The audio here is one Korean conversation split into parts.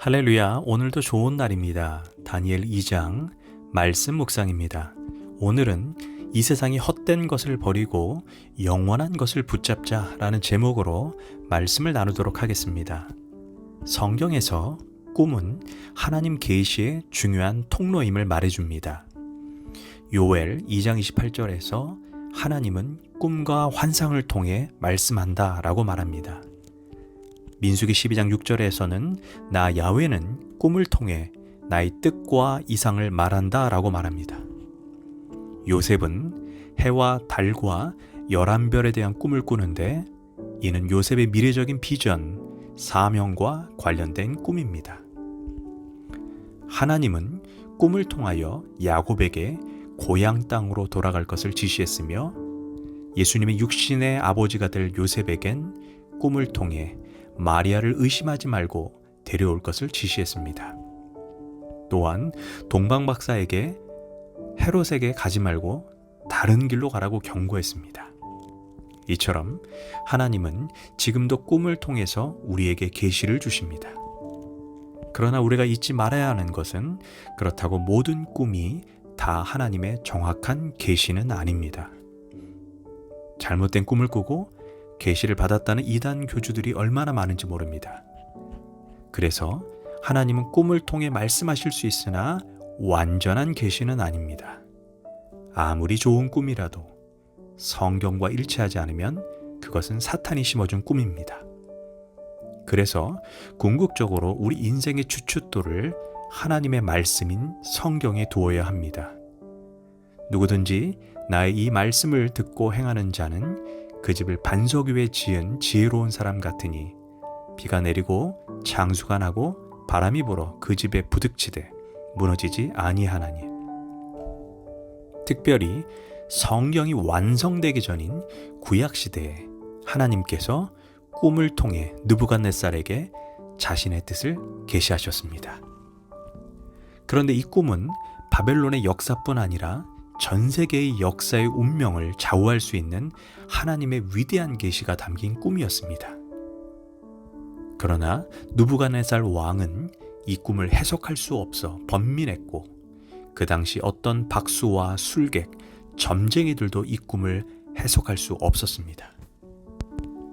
할렐루야, 오늘도 좋은 날입니다. 다니엘 2장 말씀 묵상입니다. 오늘은 이 세상이 헛된 것을 버리고 영원한 것을 붙잡자 라는 제목으로 말씀을 나누도록 하겠습니다. 성경에서 꿈은 하나님 계시의 중요한 통로임을 말해줍니다. 요엘 2장 28절에서 하나님은 꿈과 환상을 통해 말씀한다 라고 말합니다. 민수기 12장 6절에서는 나 야훼는 꿈을 통해 나의 뜻과 이상을 말한다 라고 말합니다. 요셉은 해와 달과 11별에 대한 꿈을 꾸는데 이는 요셉의 미래적인 비전, 사명과 관련된 꿈입니다. 하나님은 꿈을 통하여 야곱에게 고향 땅으로 돌아갈 것을 지시했으며 예수님의 육신의 아버지가 될 요셉에겐 꿈을 통해 마리아를 의심하지 말고 데려올 것을 지시했습니다. 또한 동방박사에게 헤롯에게 가지 말고 다른 길로 가라고 경고했습니다. 이처럼 하나님은 지금도 꿈을 통해서 우리에게 계시를 주십니다. 그러나 우리가 잊지 말아야 하는 것은 그렇다고 모든 꿈이 다 하나님의 정확한 계시는 아닙니다. 잘못된 꿈을 꾸고 계시를 받았다는 이단 교주들이 얼마나 많은지 모릅니다. 그래서 하나님은 꿈을 통해 말씀하실 수 있으나 완전한 계시는 아닙니다. 아무리 좋은 꿈이라도 성경과 일치하지 않으면 그것은 사탄이 심어준 꿈입니다. 그래서 궁극적으로 우리 인생의 주춧돌을 하나님의 말씀인 성경에 두어야 합니다. 누구든지 나의 이 말씀을 듣고 행하는 자는 그 집을 반석 위에 지은 지혜로운 사람 같으니 비가 내리고 장수가 나고 바람이 불어 그 집에 부득치되 무너지지 아니하나니. 특별히 성경이 완성되기 전인 구약시대에 하나님께서 꿈을 통해 느부갓네살에게 자신의 뜻을 계시하셨습니다. 그런데 이 꿈은 바벨론의 역사뿐 아니라 전 세계의 역사의 운명을 좌우할 수 있는 하나님의 위대한 계시가 담긴 꿈이었습니다. 그러나 느부갓네살 왕은 이 꿈을 해석할 수 없어 번민했고 그 당시 어떤 박수와 술객, 점쟁이들도 이 꿈을 해석할 수 없었습니다.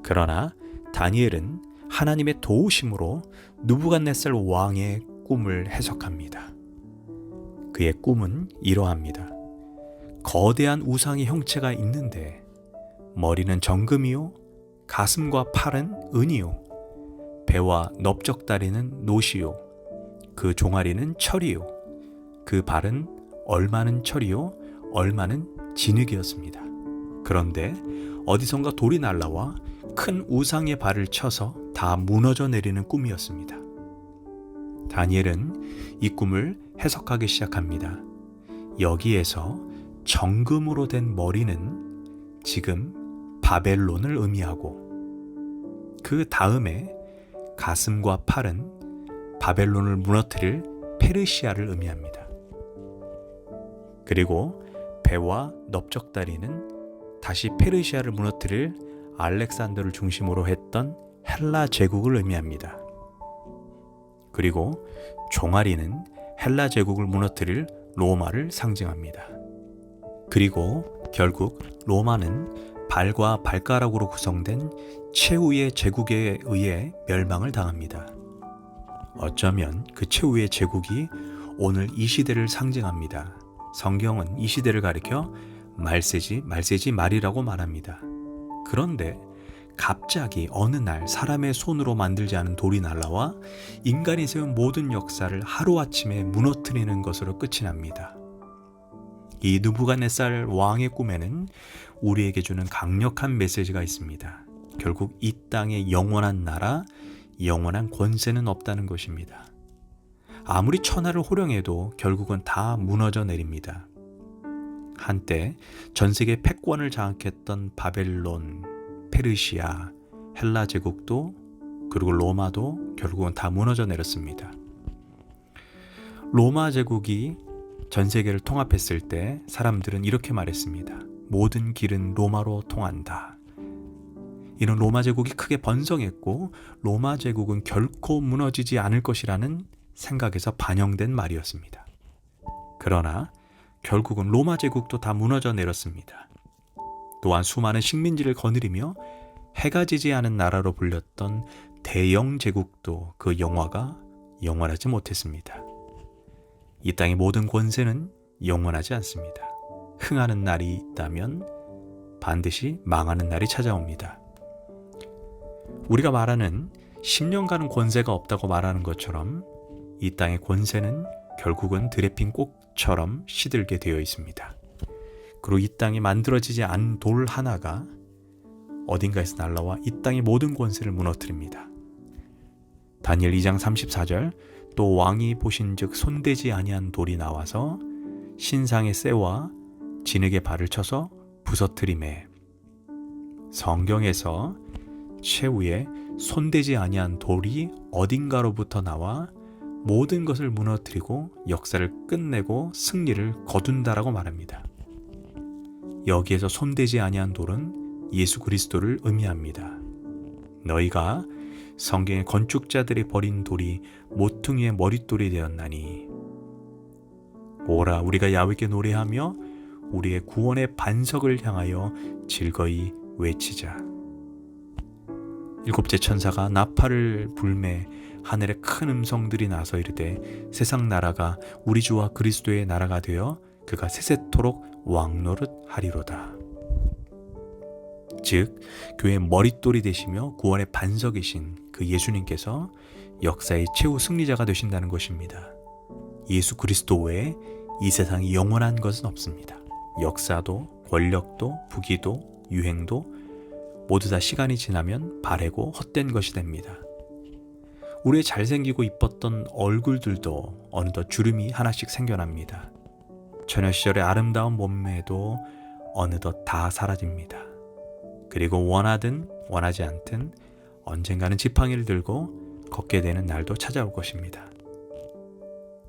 그러나 다니엘은 하나님의 도우심으로 느부갓네살 왕의 꿈을 해석합니다. 그의 꿈은 이러합니다. 거대한 우상의 형체가 있는데 머리는 정금이요, 가슴과 팔은 은이요, 배와 넓적다리는 노시요, 그 종아리는 철이요, 그 발은 얼마는 철이요, 얼마는 진흙이었습니다. 그런데 어디선가 돌이 날라와 큰 우상의 발을 쳐서 다 무너져 내리는 꿈이었습니다. 다니엘은 이 꿈을 해석하기 시작합니다. 여기에서 정금으로 된 머리는 지금 바벨론을 의미하고 그 다음에 가슴과 팔은 바벨론을 무너뜨릴 페르시아를 의미합니다. 그리고 배와 넓적다리는 다시 페르시아를 무너뜨릴 알렉산더를 중심으로 했던 헬라 제국을 의미합니다. 그리고 종아리는 헬라 제국을 무너뜨릴 로마를 상징합니다. 그리고 결국 로마는 발과 발가락으로 구성된 최후의 제국에 의해 멸망을 당합니다. 어쩌면 그 최후의 제국이 오늘 이 시대를 상징합니다. 성경은 이 시대를 가리켜 말세지 말이라고 말합니다. 그런데 갑자기 어느 날 사람의 손으로 만들지 않은 돌이 날라와 인간이 세운 모든 역사를 하루아침에 무너뜨리는 것으로 끝이 납니다. 이 느부갓네살 왕의 꿈에는 우리에게 주는 강력한 메시지가 있습니다. 결국 이 땅에 영원한 나라, 영원한 권세는 없다는 것입니다. 아무리 천하를 호령해도 결국은 다 무너져 내립니다. 한때 전 세계 패권을 장악했던 바벨론, 페르시아, 헬라 제국도 그리고 로마도 결국은 다 무너져 내렸습니다. 로마 제국이 전 세계를 통합했을 때 사람들은 이렇게 말했습니다. 모든 길은 로마로 통한다. 이는 로마 제국이 크게 번성했고 로마 제국은 결코 무너지지 않을 것이라는 생각에서 반영된 말이었습니다. 그러나 결국은 로마 제국도 다 무너져 내렸습니다. 또한 수많은 식민지를 거느리며 해가 지지 않은 나라로 불렸던 대영 제국도 그 영화가 영원하지 못했습니다. 이 땅의 모든 권세는 영원하지 않습니다. 흥하는 날이 있다면 반드시 망하는 날이 찾아옵니다. 우리가 말하는 10년간은 권세가 없다고 말하는 것처럼 이 땅의 권세는 결국은 드레핀 꽃처럼 시들게 되어 있습니다. 그리고 이 땅이 만들어지지 않은 돌 하나가 어딘가에서 날라와 이 땅의 모든 권세를 무너뜨립니다. 다니엘 2장 34절 또 왕이 보신즉 손대지 아니한 돌이 나와서 신상의 쇠와 진흙의 발을 쳐서 부서뜨리매. 성경에서 최후에 손대지 아니한 돌이 어딘가로부터 나와 모든 것을 무너뜨리고 역사를 끝내고 승리를 거둔다라고 말합니다. 여기에서 손대지 아니한 돌은 예수 그리스도를 의미합니다. 너희가 성경의 건축자들이 버린 돌이 모퉁이의 머릿돌이 되었나니 오라 우리가 야훼께 노래하며 우리의 구원의 반석을 향하여 즐거이 외치자. 일곱째 천사가 나팔을 불매 하늘에 큰 음성들이 나서 이르되 세상 나라가 우리 주와 그리스도의 나라가 되어 그가 세세토록 왕노릇 하리로다. 즉 교회의 머릿돌이 되시며 구원의 반석이신 그 예수님께서 역사의 최후 승리자가 되신다는 것입니다. 예수 그리스도 외에 이 세상이 영원한 것은 없습니다. 역사도 권력도 부귀도 유행도 모두 다 시간이 지나면 바래고 헛된 것이 됩니다. 우리의 잘생기고 이뻤던 얼굴들도 어느덧 주름이 하나씩 생겨납니다. 처녀 시절의 아름다운 몸매도 어느덧 다 사라집니다. 그리고 원하든 원하지 않든 언젠가는 지팡이를 들고 걷게 되는 날도 찾아올 것입니다.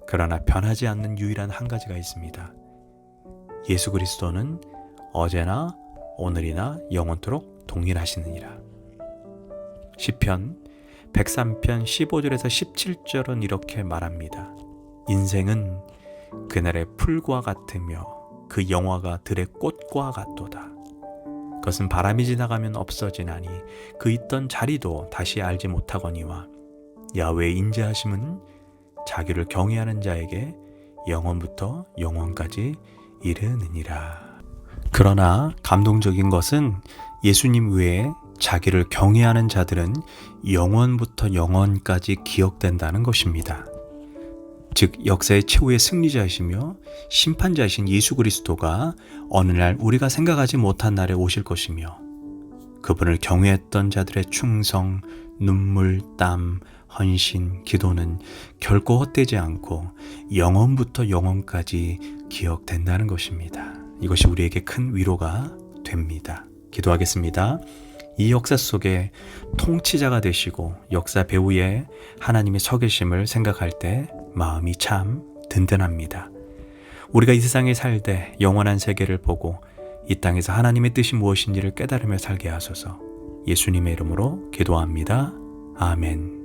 그러나 변하지 않는 유일한 한 가지가 있습니다. 예수 그리스도는 어제나 오늘이나 영원토록 동일하시느니라. 시편 103편 15절에서 17절은 이렇게 말합니다. 인생은 그날의 풀과 같으며 그 영화가 들의 꽃과 같도다. 그것은 바람이 지나가면 없어지나니 그 있던 자리도 다시 알지 못하거니와 야훼의 인자하심은 자기를 경외하는 자에게 영원부터 영원까지 이르느니라. 그러나 감동적인 것은 예수님 외에 자기를 경외하는 자들은 영원부터 영원까지 기억된다는 것입니다. 즉 역사의 최후의 승리자이시며 심판자이신 예수 그리스도가 어느 날 우리가 생각하지 못한 날에 오실 것이며 그분을 경외했던 자들의 충성, 눈물, 땀, 헌신, 기도는 결코 헛되지 않고 영원부터 영원까지 기억된다는 것입니다. 이것이 우리에게 큰 위로가 됩니다. 기도하겠습니다. 이 역사 속에 통치자가 되시고 역사 배후에 하나님의 서 계심을 생각할 때 마음이 참 든든합니다. 우리가 이 세상에 살되 영원한 세계를 보고 이 땅에서 하나님의 뜻이 무엇인지를 깨달으며 살게 하소서. 예수님의 이름으로 기도합니다. 아멘.